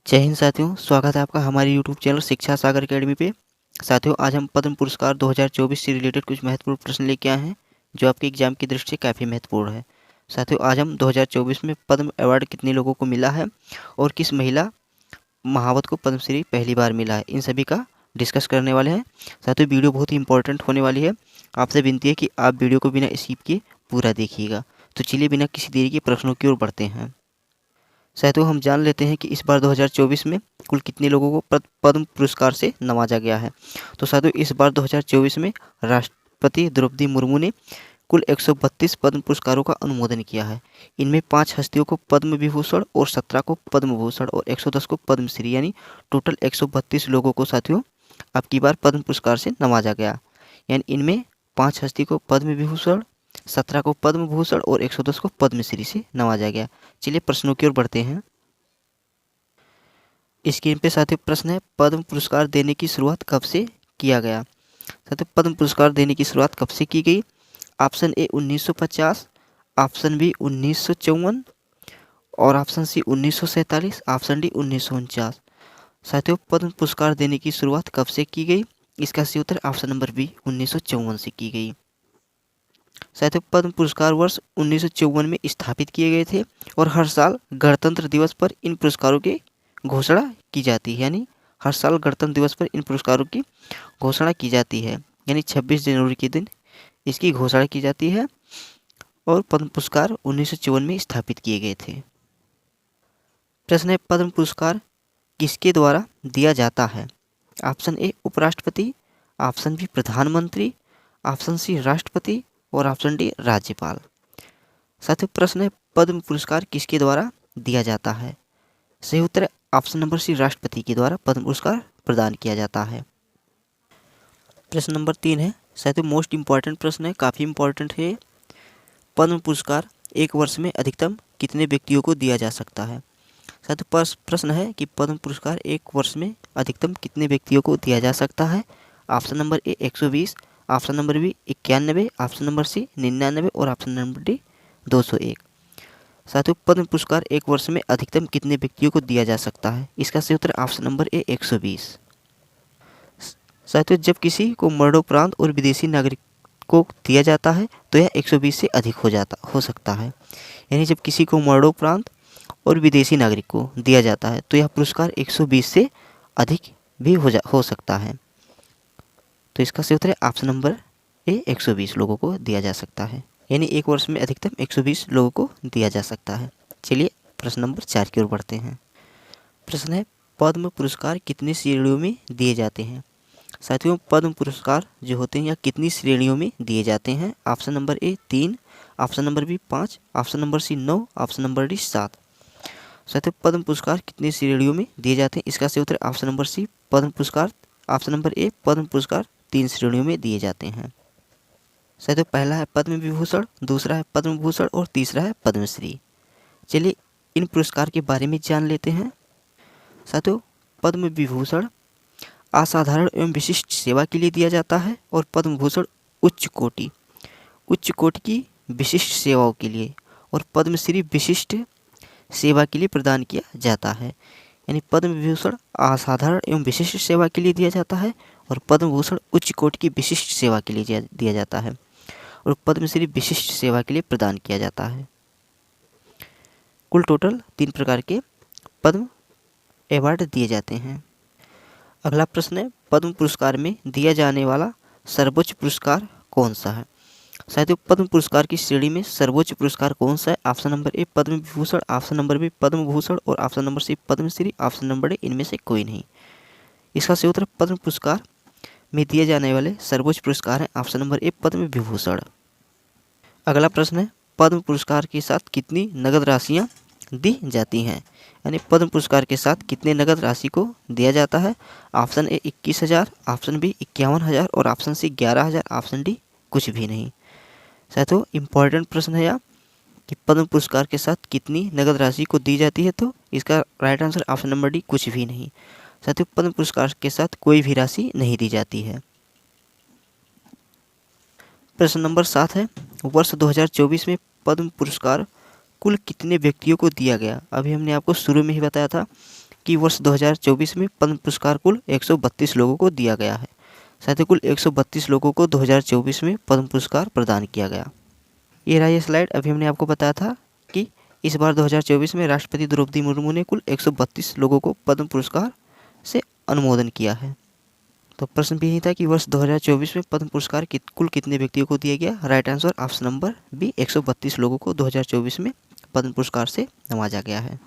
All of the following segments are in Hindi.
जय हिंद साथियों, स्वागत है आपका हमारे यूट्यूब चैनल शिक्षा सागर अकेडमी पे। साथियों, आज हम पद्म पुरस्कार 2024 से रिलेटेड कुछ महत्वपूर्ण प्रश्न लेके आए हैं जो आपके एग्जाम की दृष्टि से काफ़ी महत्वपूर्ण है। साथियों, आज हम 2024 में पद्म अवार्ड कितने लोगों को मिला है और किस महिला महावत को पद्मश्री पहली बार मिला है, इन सभी का डिस्कस करने वाले हैं। साथियों, वीडियो बहुत ही इंपॉर्टेंट होने वाली है। आपसे विनती है कि आप वीडियो को बिना स्किप किए पूरा देखिएगा। तो चलिए बिना किसी देरी के प्रश्नों की ओर बढ़ते हैं। साथियों, हम जान लेते हैं कि इस बार 2024 में कुल कितने लोगों को पद्म पुरस्कार से नवाजा गया है। तो साथियों, इस बार 2024 में राष्ट्रपति द्रौपदी मुर्मू ने कुल 132 पद्म पुरस्कारों का अनुमोदन किया है। इनमें 5 हस्तियों को पद्म विभूषण और 17 को पद्म भूषण और 110 को पद्मश्री, यानी टोटल 132 लोगों को साथियों अब की बार पद्म पुरस्कार से नवाजा गया। यानी इनमें 5 हस्ती को पद्म विभूषण, 17 को पद्म भूषण और 110 को पद्मश्री से नवाजा गया। चलिए प्रश्नों की ओर बढ़ते हैं। स्क्रीन पे साथियों प्रश्न है, पद्म पुरस्कार देने की शुरुआत कब से किया गया। साथियों, पद्म पुरस्कार देने की शुरुआत कब से की गई। ऑप्शन ए 1950, ऑप्शन बी 1954 और ऑप्शन सी 1947, ऑप्शन डी 1949। साथियों, पद्म पुरस्कार देने की शुरुआत कब से की गई। इसका सही उत्तर ऑप्शन नंबर बी 1954 से की गई। साथियों, पद्म पुरस्कार वर्ष 1954 में स्थापित किए गए थे और हर साल गणतंत्र दिवस पर इन पुरस्कारों की घोषणा की जाती है। यानी हर साल गणतंत्र दिवस पर इन पुरस्कारों की घोषणा की जाती है। यानी 26 जनवरी के दिन इसकी घोषणा की जाती है और पद्म पुरस्कार 1954 में स्थापित किए गए थे। प्रश्न है, पद्म पुरस्कार किसके द्वारा दिया जाता है। ऑप्शन ए उपराष्ट्रपति, ऑप्शन बी प्रधानमंत्री, ऑप्शन सी राष्ट्रपति और ऑप्शन डी राज्यपाल। साथियों, प्रश्न है, पद्म पुरस्कार किसके द्वारा दिया जाता है। सही उत्तर है ऑप्शन नंबर सी, राष्ट्रपति के द्वारा पद्म पुरस्कार प्रदान किया जाता है। प्रश्न नंबर 3 है साथियों, मोस्ट इंपॉर्टेंट प्रश्न है, काफ़ी इंपॉर्टेंट है। पद्म पुरस्कार एक वर्ष में अधिकतम कितने व्यक्तियों को दिया जा सकता है। साथियों, प्रश्न है कि पद्म पुरस्कार एक वर्ष में अधिकतम कितने व्यक्तियों को दिया जा सकता है। Option number A 120, option number B 91, option number C 99 और ऑप्शन नंबर डी 201। साथियों, पद्म पुरस्कार एक वर्ष में अधिकतम कितने व्यक्तियों को दिया जा सकता है। इसका सही उत्तर ऑप्शन नंबर ए 120। साथियों, जब किसी को मरणोपरांत और विदेशी नागरिक को दिया जाता है तो यह 120 से अधिक हो सकता है। यानी जब किसी को मरणोपरांत और विदेशी नागरिक को दिया जाता है तो यह पुरस्कार 120 से अधिक भी हो सकता है। तो इसका सही उत्तर है ऑप्शन नंबर ए 120 लोगों को दिया जा सकता है। यानी एक वर्ष में अधिकतम 120 लोगों को दिया जा सकता है। चलिए प्रश्न नंबर 4 की ओर बढ़ते हैं। प्रश्न है, पद्म पुरस्कार कितनी श्रेणियों में दिए जाते हैं। साथियों, पद्म पुरस्कार जो होते हैं यह कितनी श्रेणियों में दिए जाते हैं। Option number A 3, option number B 5, option number C 9, option number D 7। साथियों, पद्म पुरस्कार कितनी श्रेणियों में दिए जाते हैं। इसका सही उत्तर ऑप्शन नंबर सी, पद्म पुरस्कार, ऑप्शन नंबर ए पद्म पुरस्कार 3 श्रेणियों में दिए जाते हैं। साथियों, पहला है पद्म विभूषण, दूसरा है पद्म भूषण और तीसरा है पद्मश्री। चलिए इन पुरस्कार के बारे में जान लेते हैं। साथियों, पद्म विभूषण असाधारण एवं विशिष्ट सेवा के लिए दिया जाता है और पद्म भूषण उच्च कोटि की विशिष्ट सेवाओं के लिए और पद्मश्री विशिष्ट सेवा के लिए प्रदान किया जाता है। यानी पद्म विभूषण असाधारण एवं विशिष्ट सेवा के लिए दिया जाता है और पद्म भूषण उच्च कोटि की विशिष्ट सेवा के लिए दिया जाता है और पद्मश्री विशिष्ट सेवा के लिए प्रदान किया जाता है। कुल टोटल 3 प्रकार के पद्म अवार्ड दिए जाते हैं। अगला प्रश्न है, पद्म पुरस्कार में दिया जाने वाला सर्वोच्च पुरस्कार कौन सा है। साथियों, पद्म पुरस्कार की श्रेणी में सर्वोच्च पुरस्कार कौन सा है। Option number A Padma Vibhushan, option number B Padma Bhushan और option number C Padmashri, option number D इनमें से कोई नहीं। इसका सही उत्तर पद्म पुरस्कार में दिए जाने वाले सर्वोच्च पुरस्कार है option number A Padma Vibhushan. अगला प्रश्न है, पद्म पुरस्कार के साथ कितनी नगद राशियाँ दी जाती हैं। यानी पद्म पुरस्कार के साथ कितने नगद राशि को दिया जाता है। ऑप्शन ए 21,000, ऑप्शन बी 51,000 और ऑप्शन सी 11,000, ऑप्शन डी कुछ भी नहीं। साथियों, इम्पॉर्टेंट प्रश्न है यह कि पद्म पुरस्कार के साथ कितनी नगद राशि को दी जाती है। तो इसका right answer option number D कुछ भी नहीं। साथियों, पद्म पुरस्कार के साथ कोई भी राशि नहीं दी जाती है। प्रश्न नंबर 7 है, वर्ष 2024 में पद्म पुरस्कार कुल कितने व्यक्तियों को दिया गया। अभी हमने आपको शुरू में ही बताया था कि वर्ष 2024 में पद्म पुरस्कार कुल 132 लोगों को दिया गया है। साथियों, कुल 132 लोगों को 2024 में पद्म पुरस्कार प्रदान किया गया। ये रहा ये स्लाइड। अभी हमने आपको बताया था कि इस बार 2024 में राष्ट्रपति द्रौपदी मुर्मू ने कुल 132 लोगों को पद्म पुरस्कार से अनुमोदन किया है। तो प्रश्न भी यही था कि वर्ष 2024 में पद्म पुरस्कार कुल कितने व्यक्तियों को दिया गया। Right answer option number B, 132 लोगों को 2024 में पद्म पुरस्कार से नवाजा गया है।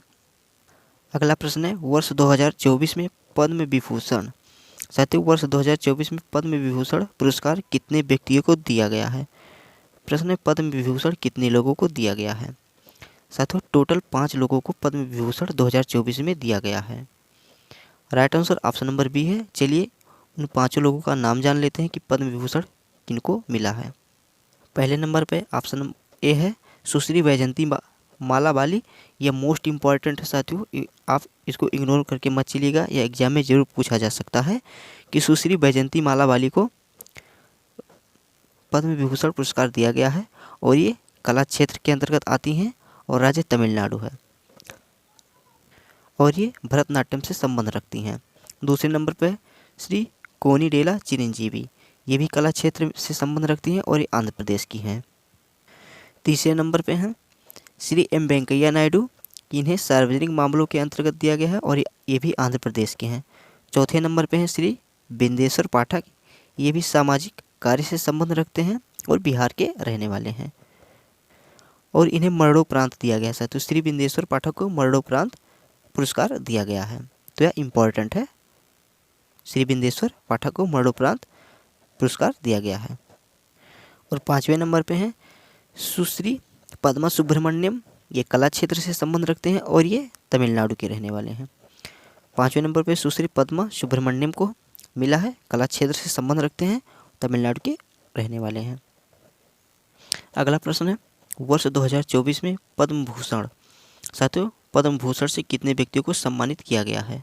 अगला प्रश्न है, वर्ष 2024 में पद्म विभूषण। साथियों, वर्ष 2024 में पद्म विभूषण पुरस्कार कितने व्यक्तियों को दिया गया है। प्रश्न है, पद्म विभूषण कितने लोगों को दिया गया है। साथियों, टोटल 5 लोगों को पद्म विभूषण 2024 में दिया गया है। Right answer option number B है। चलिए उन 5 लोगों का नाम जान लेते हैं कि पद्म विभूषण किनको मिला है। पहले नंबर पे ऑप्शन ए है सुश्री वैजयंती माला बाली। यह मोस्ट इम्पॉर्टेंट है साथियों, आप इसको इग्नोर करके मत चलिएगा, यह एग्जाम में जरूर पूछा जा सकता है कि सुश्री वैजयंती माला बाली को पद्म विभूषण पुरस्कार दिया गया है और ये कला क्षेत्र के अंतर्गत आती हैं और राज्य तमिलनाडु है और ये भरतनाट्यम से संबंध रखती हैं। दूसरे नंबर पर श्री कोनिडेला चिरंजीवी, ये भी कला क्षेत्र से संबंध रखती हैं और ये आंध्र प्रदेश की हैं। तीसरे नंबर पे हैं श्री एम वेंकैया नायडू, इन्हें सार्वजनिक मामलों के अंतर्गत दिया गया है और ये भी आंध्र प्रदेश के हैं। चौथे नंबर पे हैं श्री बिंदेश्वर पाठक, ये भी सामाजिक कार्य से संबंध रखते हैं और बिहार के रहने वाले हैं और इन्हें मरणोपरांत दिया गया है। तो श्री बिंदेश्वर पाठक को मरणोपरांत पुरस्कार दिया गया है, तो यह इम्पोर्टेंट है। श्री बिंदेश्वर पाठक को मरणोपरांत पुरस्कार दिया गया है। और 5वें नंबर पे हैं सुश्री पद्मा सुब्रमण्यम, ये कला क्षेत्र से संबंध रखते हैं और ये तमिलनाडु के रहने वाले हैं। 5वें नंबर पे सुश्री पद्मा सुब्रमण्यम को मिला है, कला क्षेत्र से संबंध रखते हैं, तमिलनाडु के रहने वाले हैं। अगला प्रश्न है, वर्ष 2024 में पद्म भूषण। साथियों, पद्म भूषण से कितने व्यक्तियों को सम्मानित किया गया है।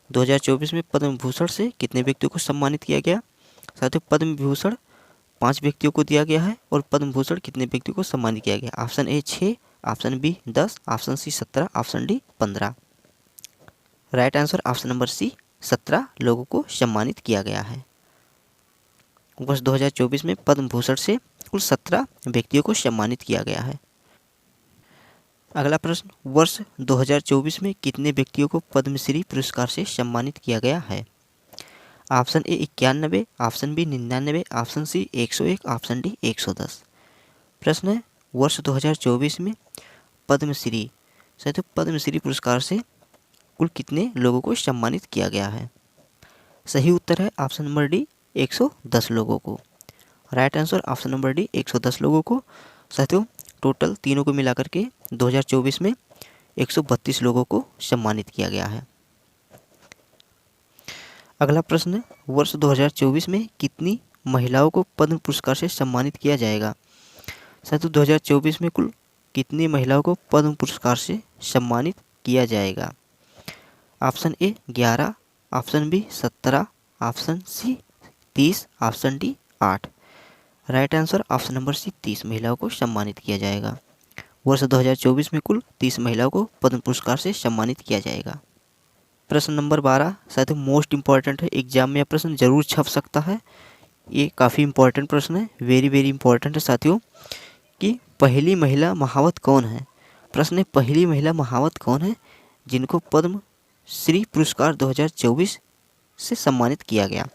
2024 में पद्म भूषण से कितने व्यक्तियों को सम्मानित किया गया। साथियों, पद्म विभूषण 5 व्यक्तियों को दिया गया है और पद्म भूषण कितने व्यक्तियों को सम्मानित किया गया। Option A 6, option B 10, option C 17, option D 15। Right answer option number C, 17 लोगों को सम्मानित किया गया है। वर्ष 2024 में पद्म भूषण से कुल 17 व्यक्तियों को सम्मानित किया गया है। अगला प्रश्न, वर्ष 2024 में कितने व्यक्तियों को पद्मश्री पुरस्कार से सम्मानित किया गया है। Option A 91, option B 99, option C 101, option D 110। प्रश्न है, वर्ष 2024 में पद्मश्री पद्मश्री पुरस्कार से कुल कितने लोगों को सम्मानित किया गया है। सही उत्तर है ऑप्शन नंबर डी, 110 लोगों को। Right answer option number D, 110 लोगों को। साथियों, टोटल तीनों को मिलाकर के 2024 में 132 लोगों को सम्मानित किया गया है। अगला प्रश्न है, वर्ष 2024 में कितनी महिलाओं को पद्म पुरस्कार से सम्मानित किया जाएगा। साथियों, 2024 में कुल कितनी महिलाओं को पद्म पुरस्कार से सम्मानित किया जाएगा। Option A 11, option B 17, option C 30, option D 8। Right answer option number C, 30 महिलाओं को सम्मानित किया जाएगा। वर्ष 2024 में कुल 30 महिलाओं को पद्म पुरस्कार से सम्मानित किया जाएगा। प्रश्न नंबर 12 साथियों मोस्ट इम्पॉर्टेंट है, एग्जाम में यह प्रश्न जरूर छप सकता है। ये काफ़ी इम्पॉर्टेंट प्रश्न है, वेरी वेरी इंपॉर्टेंट है साथियों, कि पहली महिला महावत कौन है। प्रश्न है, पहली महिला महावत कौन है जिनको पद्म श्री पुरस्कार 2024 से सम्मानित किया गया।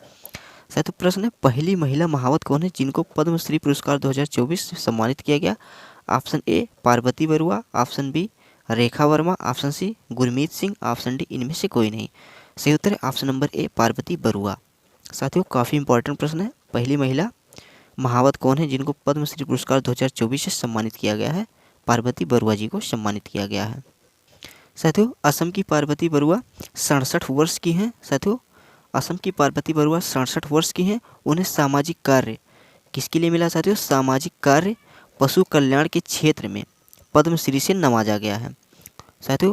साथियों, प्रश्न है, पहली महिला महावत कौन है जिनको पद्म श्री पुरस्कार 2024 से सम्मानित किया गया। Option A Parvati Barua, option B Rekha Verma, option C Gurmeet Singh, option D इनमें से कोई नहीं। सही उत्तर है option number A Parvati Barua. साथियों, काफ़ी इंपॉर्टेंट प्रश्न है, पहली महिला महावत कौन है जिनको पद्म श्री पुरस्कार 2024 से सम्मानित किया गया है। पार्वती बरुआ जी को सम्मानित किया गया है। साथियों, असम की पार्वती बरुआ 67 वर्ष की हैं। साथियों, असम की पार्वती बरुआ 67 वर्ष की हैं। उन्हें सामाजिक कार्य किसके लिए मिला। साथियों, सामाजिक कार्य पशु कल्याण के क्षेत्र में पद्मश्री से नवाजा गया है। साथियों,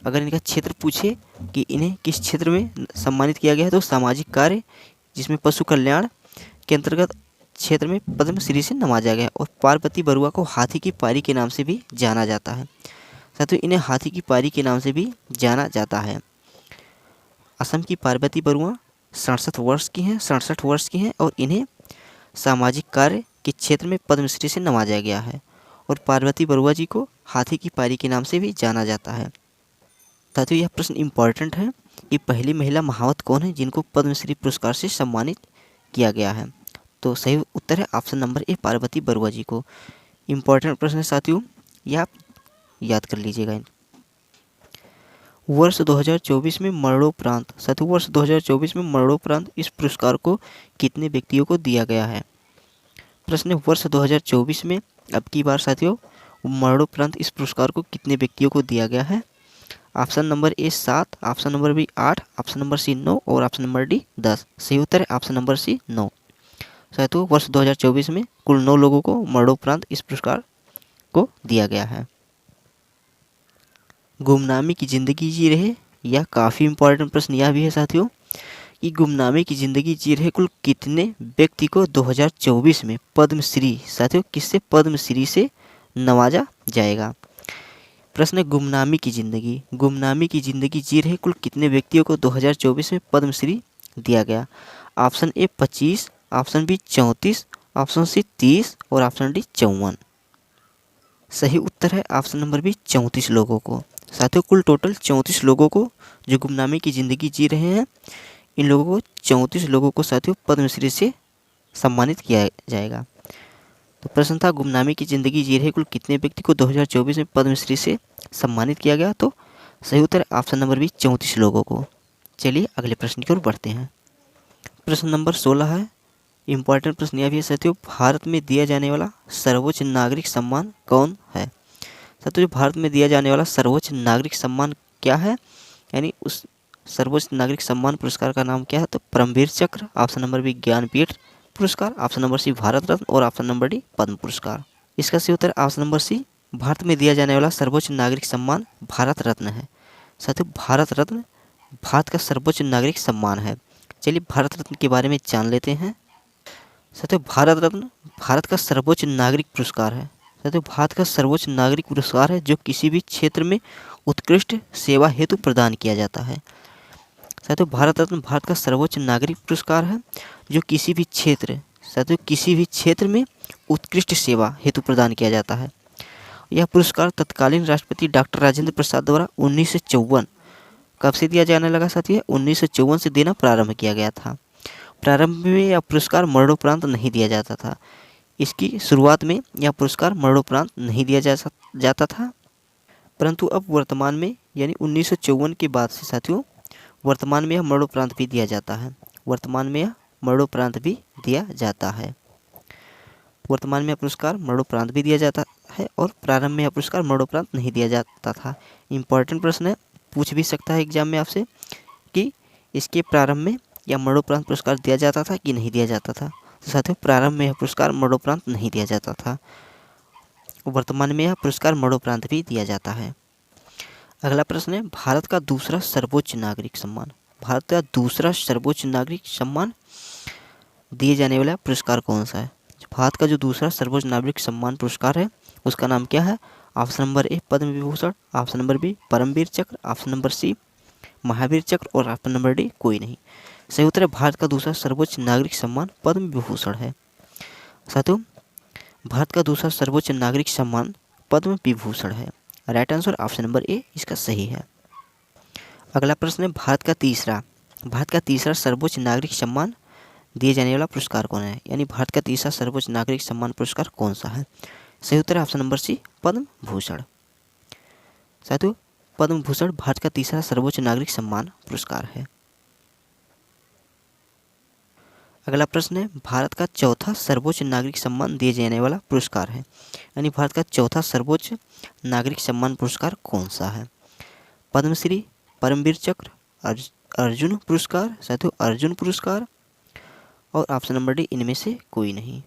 अगर इनका क्षेत्र पूछे कि इन्हें किस क्षेत्र में सम्मानित किया गया है, तो सामाजिक कार्य जिसमें पशु कल्याण के अंतर्गत क्षेत्र में पद्मश्री से नवाजा गया। और पार्वती बरुआ को हाथी की पारी के नाम से भी जाना जाता है। साथियों इन्हें हाथी की पारी के नाम से भी जाना जाता है। असम की पार्वती बरुआ 67 वर्ष की हैं और इन्हें सामाजिक कार्य के क्षेत्र में पद्मश्री से नवाजा गया है और पार्वती बरुआ जी को हाथी की पारी के नाम से भी जाना जाता है। साथियों यह प्रश्न इम्पॉर्टेंट है कि पहली महिला महावत कौन है जिनको पद्मश्री पुरस्कार से सम्मानित किया गया है। तो सही उत्तर है option number A, Parvati Barua ji को। इम्पॉर्टेंट प्रश्न है साथियों, यह आप याद कर लीजिएगा। वर्ष 2024 में मरणोपरांत, साथियों वर्ष 2024 में मरणोपरांत इस पुरस्कार को कितने व्यक्तियों को दिया गया है। प्रश्न है वर्ष 2024 में अब की बार साथियों मरणोपरांत इस पुरस्कार को कितने व्यक्तियों को दिया गया है। Option number A 7, option number B 8, option number C 9 और ऑप्शन नंबर डी 10। सही उत्तर है ऑप्शन नंबर सी 9। साथियों वर्ष 2024 में कुल 9 लोगों को मरणोपरांत इस पुरस्कार को दिया गया है। गुमनामी की ज़िंदगी जी रहे, यह काफ़ी इंपॉर्टेंट प्रश्न यह भी है साथियों कि गुमनामी की ज़िंदगी जी रहे कुल कितने व्यक्ति को 2024 में पद्मश्री, साथियों किससे पद्मश्री से नवाजा जाएगा। प्रश्न है गुमनामी की ज़िंदगी जी रहे कुल कितने व्यक्तियों को 2024 में पद्मश्री दिया गया। Option A 25, option B 34, option C 30 और ऑप्शन डी 54। सही उत्तर है ऑप्शन नंबर बी 34 लोगों को। साथियों कुल टोटल 34 लोगों को जो गुमनामी की ज़िंदगी जी रहे हैं, इन लोगों को 34 लोगों को साथियों पद्मश्री से सम्मानित किया जाएगा। तो प्रश्न था गुमनामी की ज़िंदगी जी रहे कुल कितने व्यक्ति को 2024 में पद्मश्री से सम्मानित किया गया। तो सही उत्तर ऑप्शन नंबर बी 34 लोगों को। चलिए अगले प्रश्न की ओर बढ़ते हैं। प्रश्न नंबर 16 है, इम्पॉर्टेंट प्रश्न यह भी है साथियों, भारत में दिया जाने वाला सर्वोच्च नागरिक सम्मान कौन है। साथियों जो भारत में दिया जाने वाला सर्वोच्च नागरिक सम्मान क्या है, यानी उस सर्वोच्च नागरिक सम्मान पुरस्कार का नाम क्या है। तो Paramvir Chakra, option number B Jnanpith पुरस्कार, ऑप्शन नंबर सी भारत रत्न और ऑप्शन नंबर डी पद्म पुरस्कार। इसका सही उत्तर ऑप्शन नंबर सी, भारत में दिया जाने वाला सर्वोच्च नागरिक सम्मान भारत रत्न है। साथियों भारत रत्न भारत का सर्वोच्च नागरिक सम्मान है। चलिए भारत रत्न के बारे में जान लेते हैं। साथियों भारत रत्न भारत का सर्वोच्च नागरिक पुरस्कार है। साथियों भारत का सर्वोच्च नागरिक पुरस्कार है जो किसी भी क्षेत्र में उत्कृष्ट सेवा हेतु प्रदान किया जाता है। साथियों भारत रत्न भारत का सर्वोच्च नागरिक पुरस्कार है जो किसी भी क्षेत्र में उत्कृष्ट सेवा हेतु प्रदान किया जाता है। यह पुरस्कार तत्कालीन राष्ट्रपति डॉक्टर राजेंद्र प्रसाद द्वारा 1954 कब से दिया जाने लगा साथियों, 1954 से देना प्रारंभ किया गया था। प्रारंभ में यह पुरस्कार मरणोपरांत नहीं दिया जाता था। इसकी शुरुआत में यह पुरस्कार मरणोपरांत नहीं दिया जाता था, परंतु अब वर्तमान में यानी 1954 के बाद से साथियों वर्तमान में यह मरणोपरांत भी दिया जाता है। वर्तमान में यह मरणोपरांत भी दिया जाता है। वर्तमान में यह पुरस्कार मरणोपरांत भी दिया जाता है और प्रारंभ में यह पुरस्कार मरणोपरांत नहीं दिया जाता था। इम्पॉर्टेंट प्रश्न है, पूछ भी सकता है एग्जाम में आपसे कि इसके प्रारंभ में यह मरणोपरांत पुरस्कार दिया जाता था कि नहीं दिया जाता था। तो साथियों प्रारंभ में यह पुरस्कार मरणोपरांत नहीं दिया जाता था, वर्तमान में यह पुरस्कार मरणोपरांत भी दिया जाता है। अगला प्रश्न है, भारत का दूसरा सर्वोच्च नागरिक सम्मान, भारत का दूसरा सर्वोच्च नागरिक सम्मान दिए जाने वाला पुरस्कार कौन सा है। भारत का जो दूसरा सर्वोच्च नागरिक सम्मान पुरस्कार है उसका नाम क्या है। Option number A Padma Vibhushan, option number B Paramvir Chakra, option number सी महावीर चक्र और ऑप्शन नंबर डी कोई नहीं। सही उत्तर है भारत का दूसरा सर्वोच्च नागरिक सम्मान पद्म विभूषण है। साथियों भारत का दूसरा सर्वोच्च नागरिक सम्मान पद्म विभूषण है। राइट आंसर ऑप्शन नंबर ए इसका सही है। अगला प्रश्न है, भारत का तीसरा सर्वोच्च नागरिक सम्मान दिए जाने वाला पुरस्कार कौन है, यानी भारत का तीसरा सर्वोच्च नागरिक सम्मान पुरस्कार कौन सा है। सही उत्तर है ऑप्शन नंबर सी पद्म भूषण। साथियों पद्म भूषण भारत का तीसरा सर्वोच्च नागरिक सम्मान पुरस्कार है। अगला प्रश्न है, भारत का चौथा सर्वोच्च नागरिक सम्मान दिए जाने वाला पुरस्कार है, यानी भारत का चौथा सर्वोच्च नागरिक सम्मान पुरस्कार कौन सा है। पद्मश्री, परमवीर चक्र, अर्जुन पुरस्कार, साथियों अर्जुन पुरस्कार और ऑप्शन नंबर डी इनमें से कोई नहीं।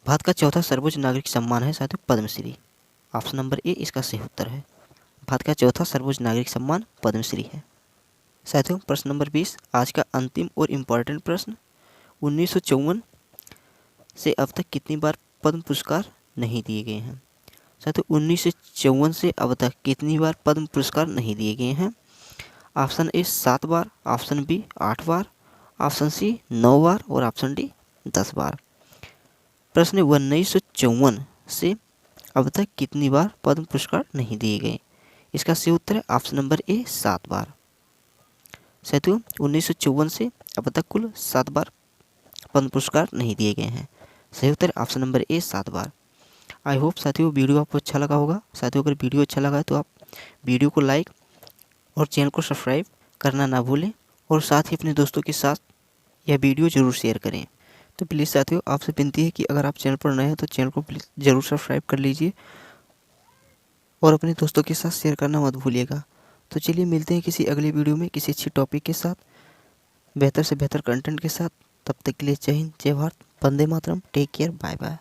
भारत का चौथा सर्वोच्च नागरिक सम्मान है साथियों पद्मश्री। ऑप्शन नंबर ए इसका सही उत्तर है। भारत का चौथा सर्वोच्च नागरिक सम्मान पद्मश्री है। साथियों प्रश्न नंबर 20 आज का अंतिम और इम्पॉर्टेंट प्रश्न, 1954 से अब तक कितनी बार पद्म पुरस्कार नहीं दिए गए हैं। साथियों 1954 से अब तक कितनी बार पद्म पुरस्कार नहीं दिए गए हैं? ऑप्शन ए 7 बार, ऑप्शन बी 8 बार, ऑप्शन सी 9 बार और ऑप्शन डी 10 बार। प्रश्न 1954 से अब तक कितनी बार पद्म पुरस्कार नहीं दिए गए? इसका सही उत्तर है ऑप्शन नंबर ए 7 बार। साथियों 1954 से अब तक कुल 7 बार पद्म पुरस्कार नहीं दिए गए हैं। सही उत्तर ऑप्शन नंबर ए 7 बार। आई होप साथियों वीडियो आपको अच्छा लगा होगा। साथियों अगर वीडियो अच्छा लगा है तो आप वीडियो को लाइक और चैनल को सब्सक्राइब करना ना भूलें और साथ ही अपने दोस्तों के साथ यह वीडियो ज़रूर शेयर करें। तो प्लीज़ साथियों आपसे विनती है कि अगर आप चैनल पर नए हैं तो चैनल को प्लीज़ ज़रूर सब्सक्राइब कर लीजिए और अपने दोस्तों के साथ शेयर करना मत भूलिएगा। तो चलिए मिलते हैं किसी अगले वीडियो में किसी अच्छी टॉपिक के साथ, बेहतर से बेहतर कंटेंट के साथ। तब तक के लिए जय हिंद, जय Bharat, Vande Mataram, take care, bye bye.